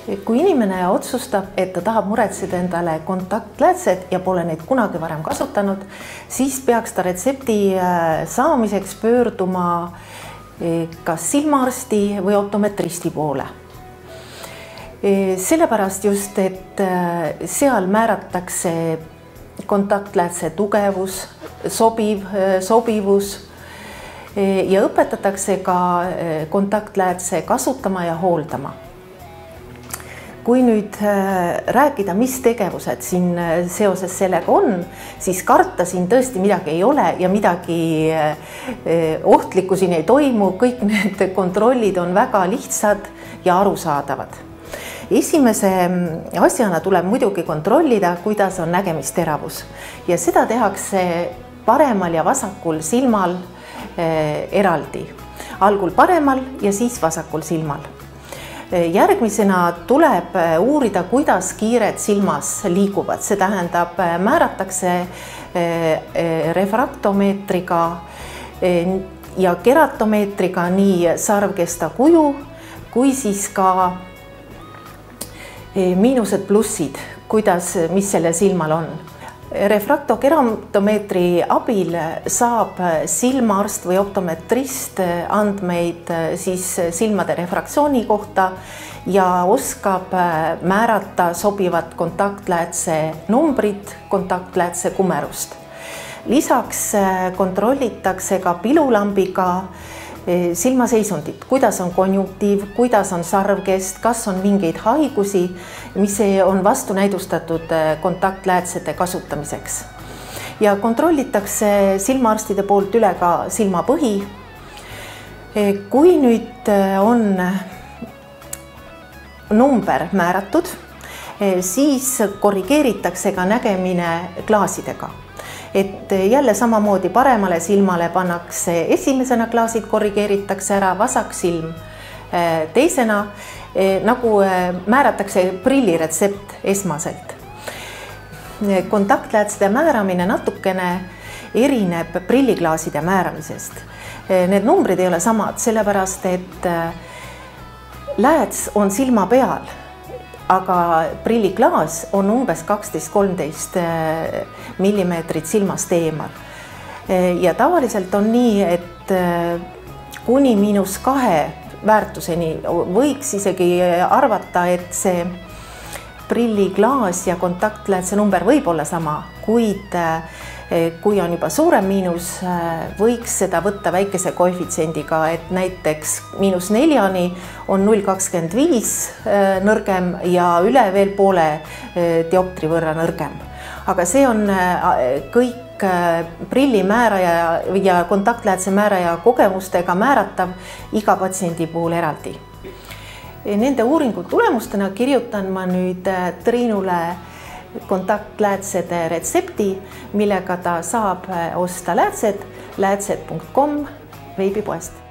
Kui inimene otsustab, et ta tahab muretseda endale kontaktläätsed ja pole neid kunagi varem kasutanud, siis peaks ta retsepti saamiseks pöörduma kas silmaarsti või optometristi poole. Sellepärast just, et seal määratakse kontaktläätse tugevus, sobivus ja õpetatakse ka kontaktläätse kasutama ja hooldama. Kui nüüd rääkida, mis tegevused siin seoses sellega on, siis karta siin tõesti midagi ei ole ja midagi ohtlikku siin ei toimu. Kõik need kontrollid on väga lihtsad ja arusaadavad. Esimese asjana tuleb muidugi kontrollida, kuidas on nägemisteravus. Ja seda tehakse paremal ja vasakul silmal eraldi. Algul paremal ja siis vasakul silmal. Järgmisena tuleb uurida, kuidas kiired silmas liiguvad. See tähendab, määratakse refraktomeetriga ja keratomeetriga nii sarvkesta kuju, kui siis ka miinused plussid, mis sellel silmal on. Refraktokeratomeetri abil saab silmaarst või optometrist andmeid siis silmade refraktsiooni kohta ja oskab määrata sobivat kontaktläätse numbrit, kontaktläätse kumerust. Lisaks kontrollitakse ka pilulambiga silmaseisundit, kuidas on konjunktiiv, kuidas on sarvkest, kas on mingeid haigusi, mis on vastunäidustatud kontaktläätsete kasutamiseks. Ja kontrollitakse silmaarstide poolt üle ka silmapõhi. Kui nüüd on number määratud, siis korrigeeritakse ka nägemine klaasidega. Et jälle samamoodi paremale silmale pannakse esimesena klaasid, korrigeeritakse ära, vasak silm teisena, nagu määratakse prilliretsept esmaselt. Kontaktläätsede määramine natukene erineb prilliklaaside määramisest. Need numbrid ei ole samad, sellepärast et lääts on silma peal, aga prilliklaas on umbes 12–13 millimeetrit silmast eemal. Ja tavaliselt on nii, et kuni –2 väärtuseni võiks isegi arvata, et see prilliklaas ja kontaktläätse number võib olla sama, kuid kui on juba suurem miinus, võiks seda võtta väikese koefitsiendiga, et näiteks –4 on 0,25 nõrgem ja üle veel poole dioptri võrra nõrgem. Aga see on kõik prillimääraja ja kontaktläätse määraja kogemustega määratav iga patsiendi puhul eraldi. Nende uuringu tulemustena kirjutan ma nüüd Triinule kontaktläätsede retsepti, millega ta saab osta läätsed läätsed.com veebipoest.